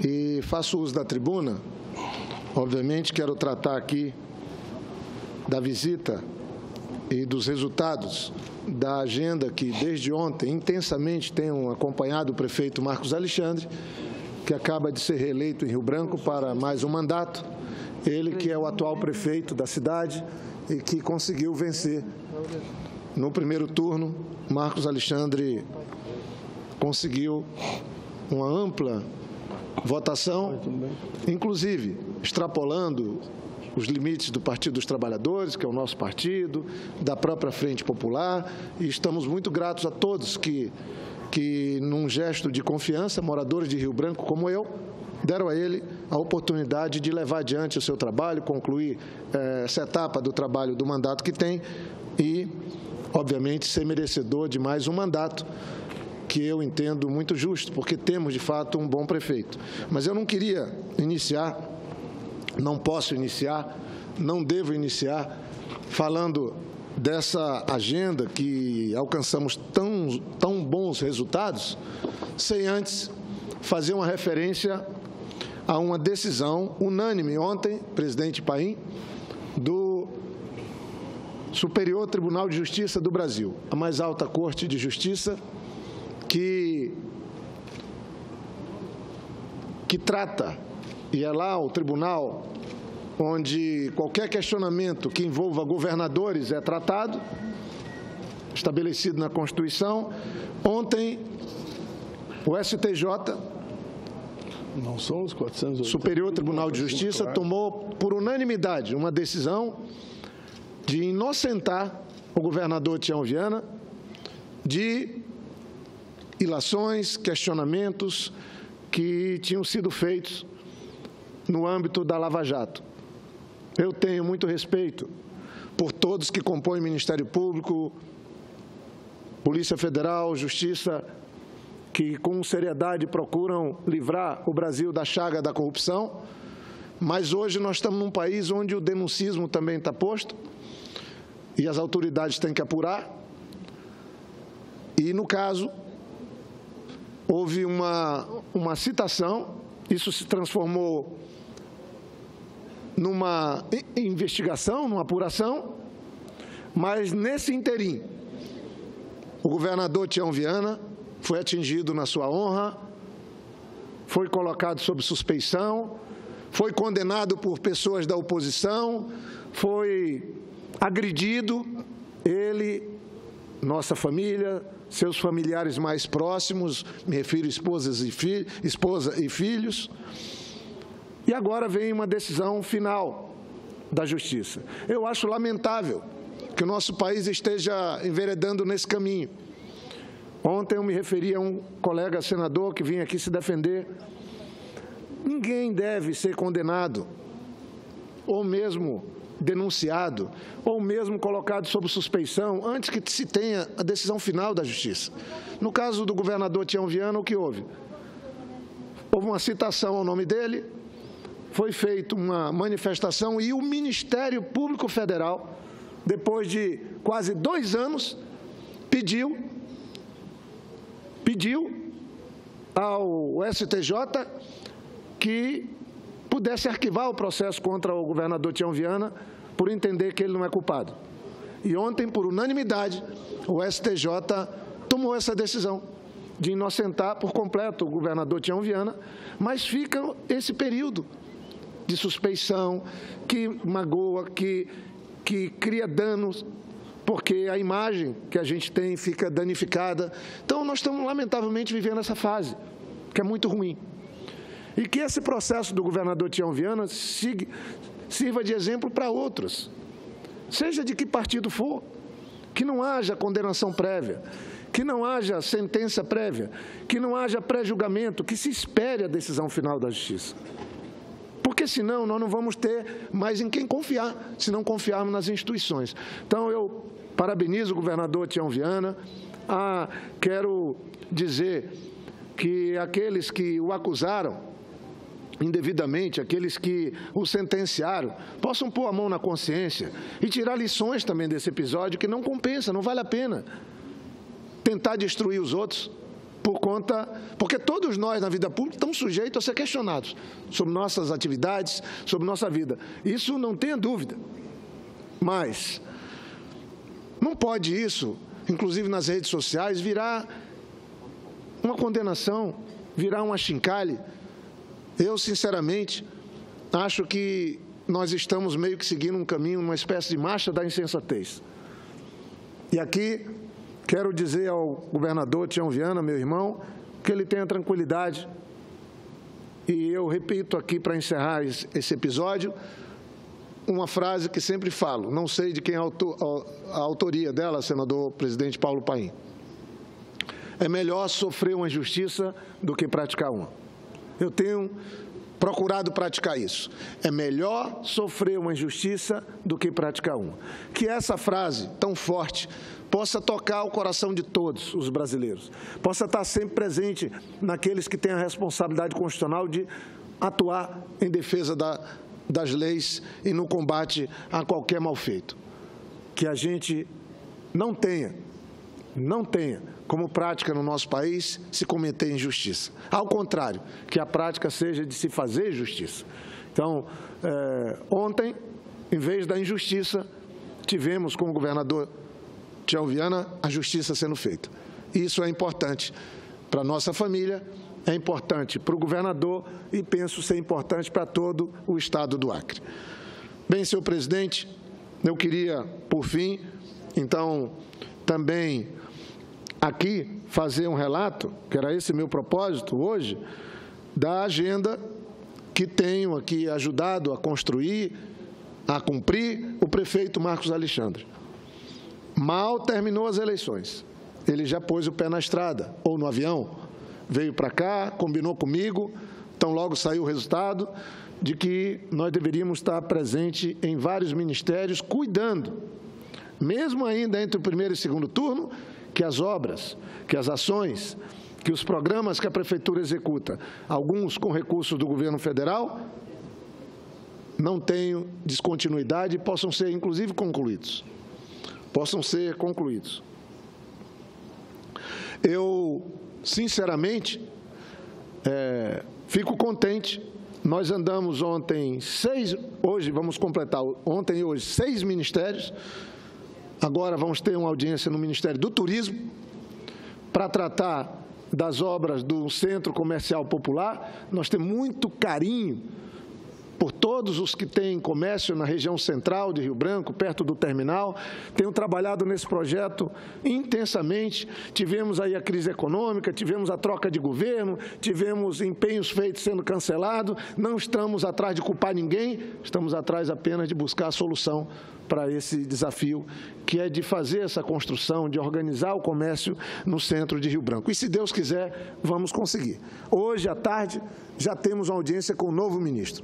E faço uso da tribuna. Obviamente, quero tratar aqui da visita e dos resultados da agenda que, desde ontem, intensamente tenham acompanhado o prefeito Marcos Alexandre, que acaba de ser reeleito em Rio Branco para mais um mandato. Ele que é o atual prefeito da cidade e que conseguiu vencer no primeiro turno. Marcos Alexandre conseguiu uma ampla votação, inclusive extrapolando os limites do Partido dos Trabalhadores, que é o nosso partido, da própria Frente Popular, e estamos muito gratos a todos que num gesto de confiança, moradores de Rio Branco como eu, deram a ele a oportunidade de levar adiante o seu trabalho, concluir essa etapa do trabalho do mandato que tem e, obviamente, ser merecedor de mais um mandato que eu entendo muito justo, porque temos, de fato, um bom prefeito. Mas eu não queria iniciar, não posso iniciar, não devo iniciar falando dessa agenda que alcançamos tão bons resultados, sem antes fazer uma referência a uma decisão unânime ontem, presidente Paim, do Superior Tribunal de Justiça do Brasil, a mais alta Corte de Justiça, que trata, e é lá o tribunal onde qualquer questionamento que envolva governadores é tratado, estabelecido na Constituição. Ontem, o STJ, não são os 480, Superior Tribunal de Justiça, tomou por unanimidade uma decisão de inocentar o governador Tião Viana de ilações, questionamentos que tinham sido feitos no âmbito da Lava Jato. Eu tenho muito respeito por todos que compõem o Ministério Público, Polícia Federal, Justiça, que com seriedade procuram livrar o Brasil da chaga da corrupção, mas hoje nós estamos num país onde o denuncismo também está posto e as autoridades têm que apurar. E, no caso, houve uma citação, isso se transformou numa investigação, numa apuração, mas nesse interim, o governador Tião Viana foi atingido na sua honra, foi colocado sob suspeição, foi condenado por pessoas da oposição, foi agredido, ele, nossa família, seus familiares mais próximos, me refiro a esposa e filhos, e agora vem uma decisão final da Justiça. Eu acho lamentável que o nosso país esteja enveredando nesse caminho. Ontem eu me referi a um colega senador que vinha aqui se defender. Ninguém deve ser condenado, ou mesmo denunciado, ou mesmo colocado sob suspeição, antes que se tenha a decisão final da Justiça. No caso do governador Tião Viana, o que houve? Houve uma citação ao nome dele, foi feita uma manifestação e o Ministério Público Federal, depois de quase 2 anos, pediu ao STJ que pudesse arquivar o processo contra o governador Tião Viana por entender que ele não é culpado. E ontem, por unanimidade, o STJ tomou essa decisão de inocentar por completo o governador Tião Viana, mas fica esse período de suspeição que magoa, que cria danos, porque a imagem que a gente tem fica danificada. Então, nós estamos, lamentavelmente, vivendo essa fase, que é muito ruim. E que esse processo do governador Tião Viana sirva de exemplo para outros, seja de que partido for, que não haja condenação prévia, que não haja sentença prévia, que não haja pré-julgamento, que se espere a decisão final da Justiça. Porque, senão, nós não vamos ter mais em quem confiar, se não confiarmos nas instituições. Então, eu parabenizo o governador Tião Viana. Quero dizer que aqueles que o acusaram indevidamente, aqueles que o sentenciaram, possam pôr a mão na consciência e tirar lições também desse episódio, que não compensa, não vale a pena tentar destruir os outros, porque todos nós na vida pública estamos sujeitos a ser questionados sobre nossas atividades, sobre nossa vida. Isso não tenha dúvida. Mas não pode isso, inclusive nas redes sociais, virar uma condenação, virar um achincalhe. Eu, sinceramente, acho que nós estamos meio que seguindo um caminho, uma espécie de marcha da insensatez. E aqui quero dizer ao governador Tião Viana, meu irmão, que ele tenha tranquilidade. E eu repito aqui para encerrar esse episódio, uma frase que sempre falo, não sei de quem é a autoria dela, senador presidente Paulo Paim. É melhor sofrer uma injustiça do que praticar uma. Eu tenho procurado praticar isso. É melhor sofrer uma injustiça do que praticar uma. Que essa frase tão forte possa tocar o coração de todos os brasileiros, possa estar sempre presente naqueles que têm a responsabilidade constitucional de atuar em defesa das leis e no combate a qualquer mal feito. Que a gente não tenha como prática no nosso país se cometer injustiça. Ao contrário, que a prática seja de se fazer justiça. Então, ontem, em vez da injustiça, tivemos com o governador Tião Viana a justiça sendo feita. Isso é importante para a nossa família, é importante para o governador e penso ser importante para todo o Estado do Acre. Bem, senhor presidente, eu queria, por fim, então, também aqui fazer um relato, que era esse meu propósito hoje, da agenda que tenho aqui ajudado a construir, a cumprir o prefeito Marcos Alexandre. Mal terminou as eleições, ele já pôs o pé na estrada, ou no avião, veio para cá, combinou comigo, então logo saiu o resultado de que nós deveríamos estar presentes em vários ministérios, cuidando, mesmo ainda entre o primeiro e segundo turno, que as obras, que as ações, que os programas que a Prefeitura executa, alguns com recursos do governo federal, não tenham descontinuidade e possam ser, inclusive, concluídos. Eu, sinceramente, fico contente. Nós andamos ontem hoje vamos completar, ontem e hoje, 6 ministérios. Agora vamos ter uma audiência no Ministério do Turismo para tratar das obras do Centro Comercial Popular. Nós temos muito carinho por todos os que têm comércio na região central de Rio Branco, perto do terminal. Tenho trabalhado nesse projeto intensamente. Tivemos aí a crise econômica, tivemos a troca de governo, tivemos empenhos feitos sendo cancelados. Não estamos atrás de culpar ninguém, estamos atrás apenas de buscar a solução para esse desafio, que é de fazer essa construção, de organizar o comércio no centro de Rio Branco. E, se Deus quiser, vamos conseguir. Hoje, à tarde, já temos uma audiência com o novo ministro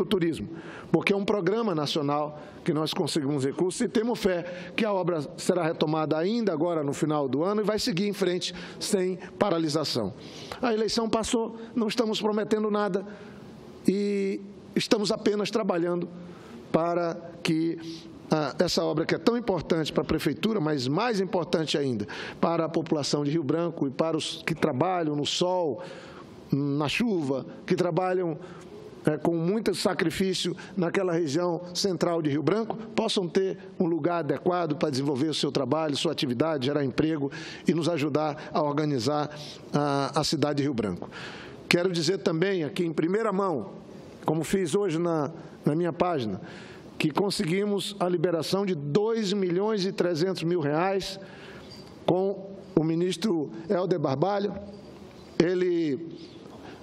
do Turismo, porque é um programa nacional que nós conseguimos recursos e temos fé que a obra será retomada ainda agora no final do ano e vai seguir em frente sem paralisação. A eleição passou, não estamos prometendo nada e estamos apenas trabalhando para que essa obra, que é tão importante para a Prefeitura, mas mais importante ainda para a população de Rio Branco e para os que trabalham no sol, na chuva, que trabalham com muito sacrifício naquela região central de Rio Branco, possam ter um lugar adequado para desenvolver o seu trabalho, sua atividade, gerar emprego e nos ajudar a organizar a cidade de Rio Branco. Quero dizer também aqui em primeira mão, como fiz hoje na minha página, que conseguimos a liberação de R$ 2.300.000 com o ministro Helder Barbalho. Ele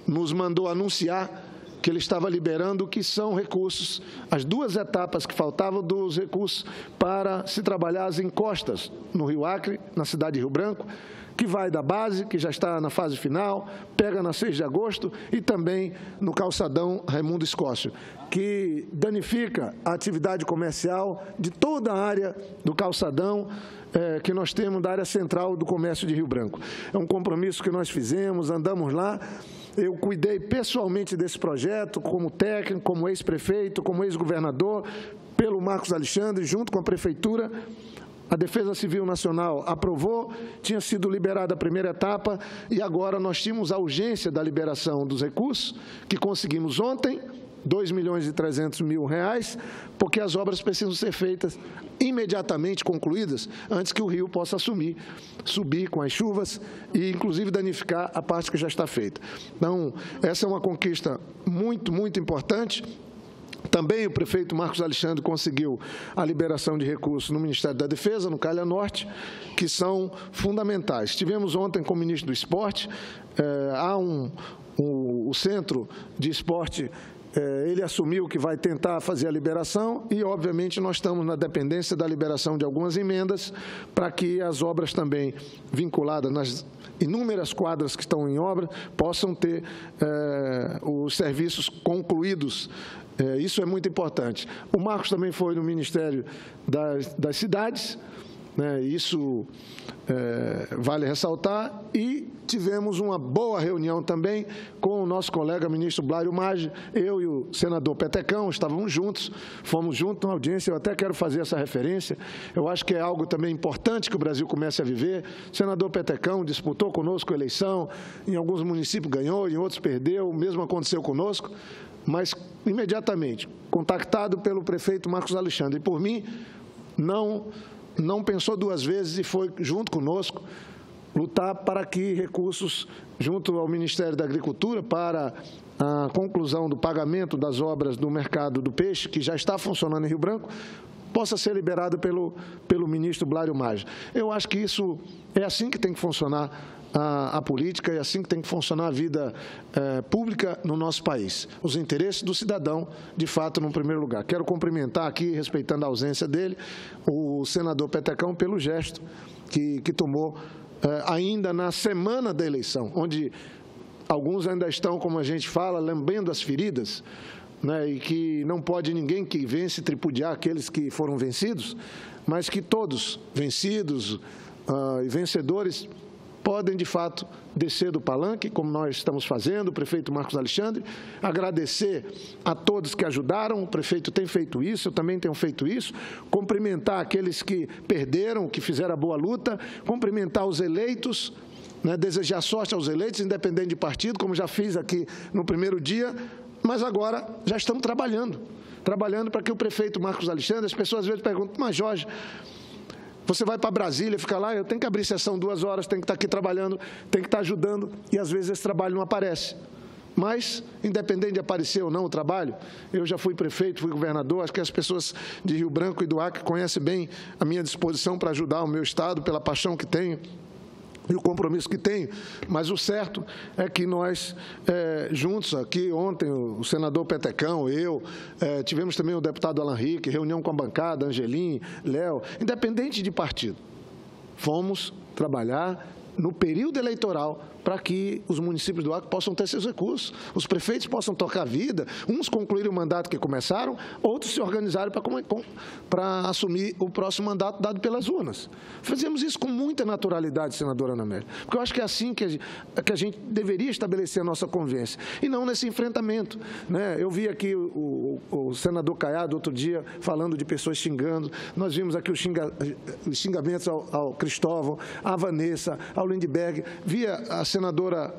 nos mandou anunciar que ele estava liberando o que são recursos, as 2 etapas que faltavam dos recursos para se trabalhar as encostas no Rio Acre, na cidade de Rio Branco, que vai da base, que já está na fase final, pega na 6 de agosto, e também no calçadão Raimundo Escócio, que danifica a atividade comercial de toda a área do calçadão que nós temos da área central do comércio de Rio Branco. É um compromisso que nós fizemos, andamos lá. Eu cuidei pessoalmente desse projeto, como técnico, como ex-prefeito, como ex-governador, pelo Marcos Alexandre, junto com a Prefeitura. A Defesa Civil Nacional aprovou, tinha sido liberada a primeira etapa e agora nós tínhamos a urgência da liberação dos recursos, que conseguimos ontem, R$2.300.000, porque as obras precisam ser feitas imediatamente concluídas, antes que o rio possa subir com as chuvas e, inclusive, danificar a parte que já está feita. Então, essa é uma conquista muito, muito importante. Também o prefeito Marcos Alexandre conseguiu a liberação de recursos no Ministério da Defesa, no Calha Norte, que são fundamentais. Estivemos ontem com o ministro do Esporte, o Centro de Esporte, ele assumiu que vai tentar fazer a liberação e, obviamente, nós estamos na dependência da liberação de algumas emendas para que as obras também vinculadas nas inúmeras quadras que estão em obra possam ter os serviços concluídos. Isso é muito importante. O Marcos também foi no Ministério das Cidades, né, isso vale ressaltar, e tivemos uma boa reunião também com o nosso colega ministro Blário Maggi. Eu e o senador Petecão estávamos juntos, fomos juntos na audiência. Eu até quero fazer essa referência, eu acho que é algo também importante que o Brasil comece a viver. O senador Petecão disputou conosco a eleição, em alguns municípios ganhou, em outros perdeu, o mesmo aconteceu conosco, mas imediatamente, contactado pelo prefeito Marcos Alexandre e por mim, não pensou duas vezes e foi junto conosco lutar para que recursos junto ao Ministério da Agricultura para a conclusão do pagamento das obras do mercado do peixe, que já está funcionando em Rio Branco, possa ser liberado pelo ministro Blário Maggi. Eu acho que isso é assim que tem que funcionar a política, é assim que tem que funcionar a vida pública no nosso país. Os interesses do cidadão, de fato, no primeiro lugar. Quero cumprimentar aqui, respeitando a ausência dele, o senador Petecão pelo gesto que tomou ainda na semana da eleição, onde alguns ainda estão, como a gente fala, lambendo as feridas, né, e que não pode ninguém que vence tripudiar aqueles que foram vencidos, mas que todos, vencidos e vencedores, podem, de fato, descer do palanque, como nós estamos fazendo, o prefeito Marcos Alexandre, agradecer a todos que ajudaram, o prefeito tem feito isso, eu também tenho feito isso, cumprimentar aqueles que perderam, que fizeram a boa luta, cumprimentar os eleitos, né, desejar sorte aos eleitos, independente de partido, como já fiz aqui no primeiro dia, mas agora já estamos trabalhando para que o prefeito Marcos Alexandre, as pessoas às vezes perguntam, mas Jorge, você vai para Brasília, fica lá, eu tenho que abrir sessão 2 horas, tenho que estar aqui trabalhando, tenho que estar ajudando, e às vezes esse trabalho não aparece. Mas, independente de aparecer ou não o trabalho, eu já fui prefeito, fui governador, acho que as pessoas de Rio Branco e do Acre conhecem bem a minha disposição para ajudar o meu estado, pela paixão que tenho e o compromisso que tenho, mas o certo é que nós, juntos aqui, ontem, o senador Petecão, eu, tivemos também o deputado Alan Rick, reunião com a bancada, Angelim, Léo, independente de partido, fomos trabalhar no período eleitoral para que os municípios do Acre possam ter seus recursos, os prefeitos possam tocar a vida, uns concluírem o mandato que começaram, outros se organizarem para assumir o próximo mandato dado pelas urnas. Fazemos isso com muita naturalidade, senadora Ana Amélia, porque eu acho que é assim que a gente deveria estabelecer a nossa convivência, e não nesse enfrentamento, né? Eu vi aqui o senador Caiado outro dia falando de pessoas xingando, nós vimos aqui os xingamentos ao Cristóvão, à Vanessa, ao Lindbergh, via a senadora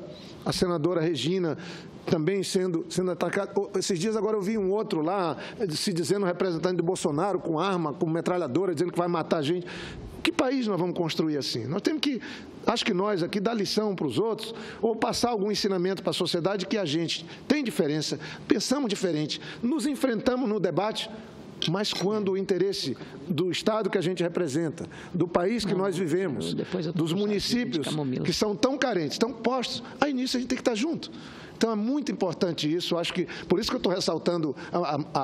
Regina também sendo atacada. Esses dias agora eu vi um outro lá se dizendo representante do Bolsonaro com arma, com metralhadora, dizendo que vai matar a gente. Que país nós vamos construir assim? Nós temos que, acho que nós aqui, dar lição para os outros ou passar algum ensinamento para a sociedade que a gente tem diferença, pensamos diferente, nos enfrentamos no debate, mas quando o interesse do Estado que a gente representa, do país que nós vivemos, dos municípios que são tão carentes, tão postos, aí nisso a gente tem que estar junto. Então, é muito importante isso, acho que, por isso que eu estou ressaltando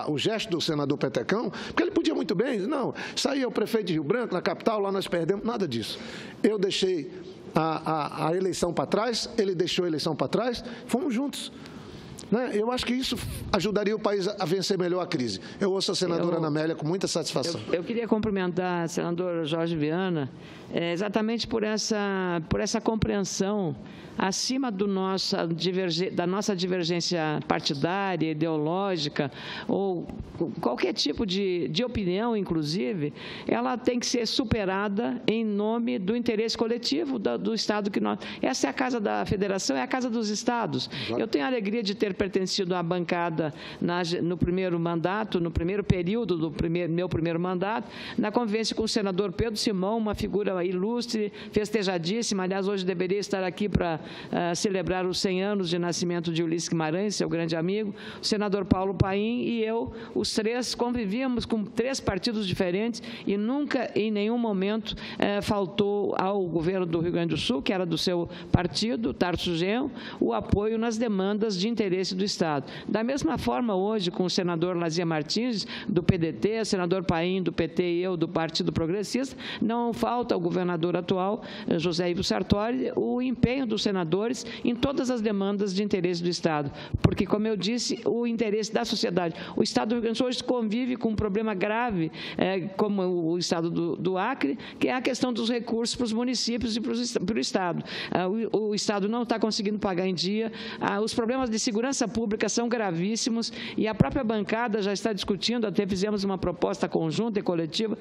o gesto do senador Petecão, porque ele podia muito bem dizer, não, isso aí é o prefeito de Rio Branco, na capital, lá nós perdemos, nada disso. Eu deixei a eleição para trás, ele deixou a eleição para trás, fomos juntos. né? Eu acho que isso ajudaria o país a vencer melhor a crise. Eu ouço a senadora Ana Amélia com muita satisfação. Eu queria cumprimentar o senador Jorge Viana exatamente por essa compreensão acima da nossa divergência partidária, ideológica, ou qualquer tipo de opinião, inclusive, ela tem que ser superada em nome do interesse coletivo do Estado que nós... Essa é a casa da Federação, é a casa dos Estados. Eu tenho a alegria de ter pertencido à bancada no primeiro mandato, no primeiro período do meu primeiro mandato, na convivência com o senador Pedro Simão, uma figura ilustre, festejadíssima. Aliás, hoje deveria estar aqui para celebrar os 100 anos de nascimento de Ulisses Guimarães, seu grande amigo, o senador Paulo Paim e eu, os três convivíamos com 3 partidos diferentes e nunca, em nenhum momento, faltou ao governo do Rio Grande do Sul, que era do seu partido, Tarso Genro, o apoio nas demandas de interesse do Estado. Da mesma forma, hoje, com o senador Lazia Martins, do PDT, o senador Paim, do PT e eu, do Partido Progressista, não falta ao governador atual, José Ivo Sartori, o empenho dos senadores em todas as demandas de interesse do Estado, porque, como eu disse, o interesse da sociedade. O Estado do Rio Grande do Sul hoje convive com um problema grave, como o Estado do Acre, que é a questão dos recursos para os municípios e para o Estado. O Estado não está conseguindo pagar em dia, os problemas de segurança pública são gravíssimos e a própria bancada já está discutindo, até fizemos uma proposta conjunta e coletiva,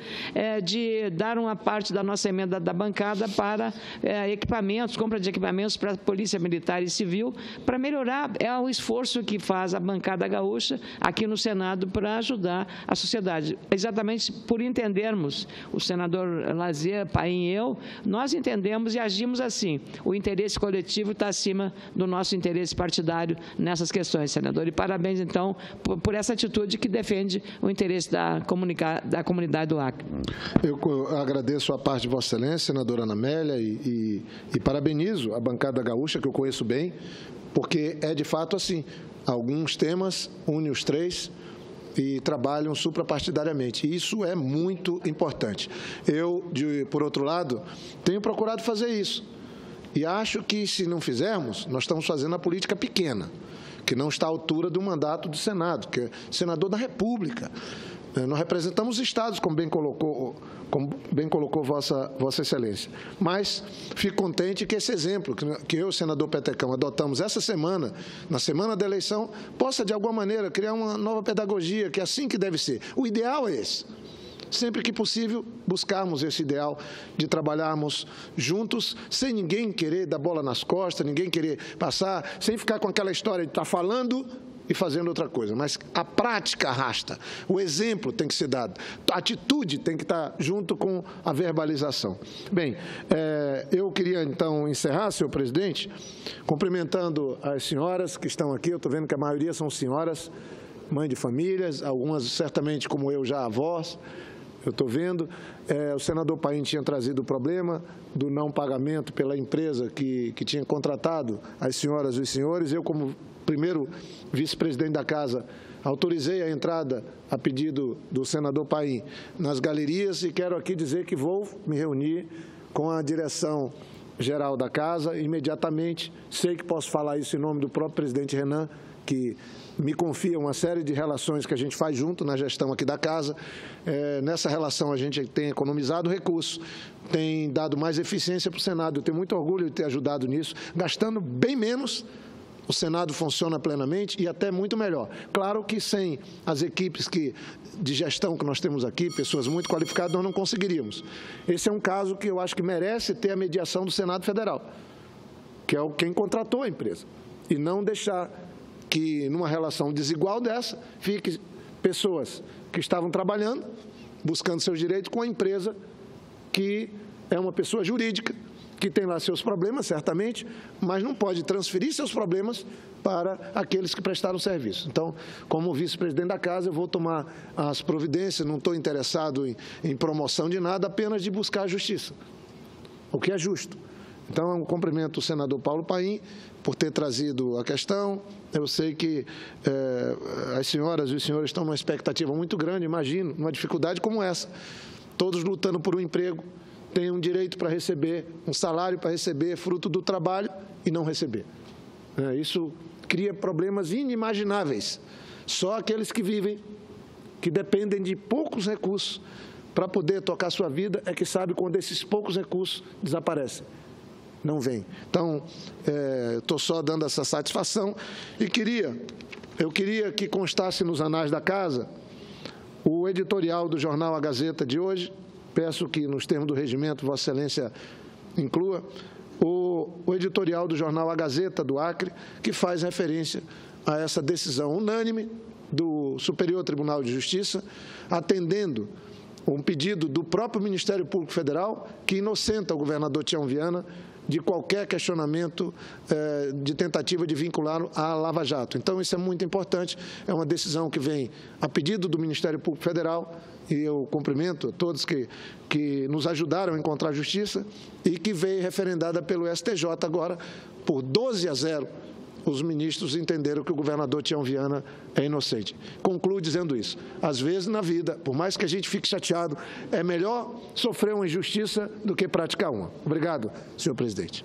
de dar uma parte da nossa emenda da bancada para equipamentos, compra de equipamentos para a Polícia Militar e Civil, para melhorar o esforço que faz a bancada gaúcha aqui no Senado para ajudar a sociedade. Exatamente por entendermos, o senador Lazia, Paim e eu, nós entendemos e agimos assim. O interesse coletivo está acima do nosso interesse partidário nessas questões, senador. E parabéns, então, por essa atitude que defende o interesse da comunidade do Acre. Eu agradeço a parte de Vossa Excelência, senadora Ana Amélia, e parabenizo a bancada gaúcha, que eu conheço bem, porque é de fato assim, alguns temas unem os 3 e trabalham suprapartidariamente. E isso é muito importante. Eu, por outro lado, tenho procurado fazer isso. E acho que, se não fizermos, nós estamos fazendo a política pequena, que não está à altura do mandato do Senado, que é senador da República. Nós representamos os estados, como bem colocou Vossa Excelência. Mas fico contente que esse exemplo que eu, senador Petecão, adotamos essa semana, na semana da eleição, possa, de alguma maneira, criar uma nova pedagogia, que é assim que deve ser. O ideal é esse. Sempre que possível, buscarmos esse ideal de trabalharmos juntos, sem ninguém querer dar bola nas costas, ninguém querer passar, sem ficar com aquela história de estar falando e fazendo outra coisa. Mas a prática arrasta, o exemplo tem que ser dado, a atitude tem que estar junto com a verbalização. Bem, eu queria então encerrar, senhor presidente, cumprimentando as senhoras que estão aqui. Eu estou vendo que a maioria são senhoras, mãe de famílias, algumas certamente como eu já avós. Eu estou vendo, o senador Paim tinha trazido o problema do não pagamento pela empresa que tinha contratado as senhoras e os senhores. Eu, como primeiro vice-presidente da Casa, autorizei a entrada a pedido do senador Paim nas galerias e quero aqui dizer que vou me reunir com a direção geral da Casa imediatamente. Sei que posso falar isso em nome do próprio presidente Renan, que me confia uma série de relações que a gente faz junto na gestão aqui da Casa. Nessa relação a gente tem economizado recursos, tem dado mais eficiência para o Senado. Eu tenho muito orgulho de ter ajudado nisso, gastando bem menos. O Senado funciona plenamente e até muito melhor. Claro que sem as equipes de gestão que nós temos aqui, pessoas muito qualificadas, nós não conseguiríamos. Esse é um caso que eu acho que merece ter a mediação do Senado Federal, que é quem contratou a empresa, e não deixar que, numa relação desigual dessa, fique pessoas que estavam trabalhando, buscando seus direitos, com a empresa que é uma pessoa jurídica, que tem lá seus problemas, certamente, mas não pode transferir seus problemas para aqueles que prestaram serviço. Então, como vice-presidente da Casa, eu vou tomar as providências, não estou interessado em promoção de nada, apenas de buscar a justiça, o que é justo. Então, eu cumprimento o senador Paulo Paim por ter trazido a questão. Eu sei que as senhoras e os senhores estão numa expectativa muito grande, imagino, numa dificuldade como essa, todos lutando por um emprego, têm um direito para receber, um salário para receber, fruto do trabalho, e não receber. Isso cria problemas inimagináveis. Só aqueles que vivem, que dependem de poucos recursos para poder tocar sua vida, é que sabe quando esses poucos recursos desaparecem. Não vem. Então, estou só dando essa satisfação e eu queria que constasse nos anais da Casa o editorial do jornal A Gazeta de hoje. Peço que, nos termos do regimento, Vossa Excelência inclua o editorial do jornal A Gazeta do Acre, que faz referência a essa decisão unânime do Superior Tribunal de Justiça, atendendo um pedido do próprio Ministério Público Federal, que inocenta o governador Tião Viana de qualquer questionamento de tentativa de vinculá-lo à Lava Jato. Então, isso é muito importante, é uma decisão que vem a pedido do Ministério Público Federal, e eu cumprimento a todos que nos ajudaram a encontrar justiça, e que veio referendada pelo STJ agora, por 12-0, os ministros entenderam que o governador Tião Viana é inocente. Concluo dizendo isso. Às vezes, na vida, por mais que a gente fique chateado, é melhor sofrer uma injustiça do que praticar uma. Obrigado, senhor presidente.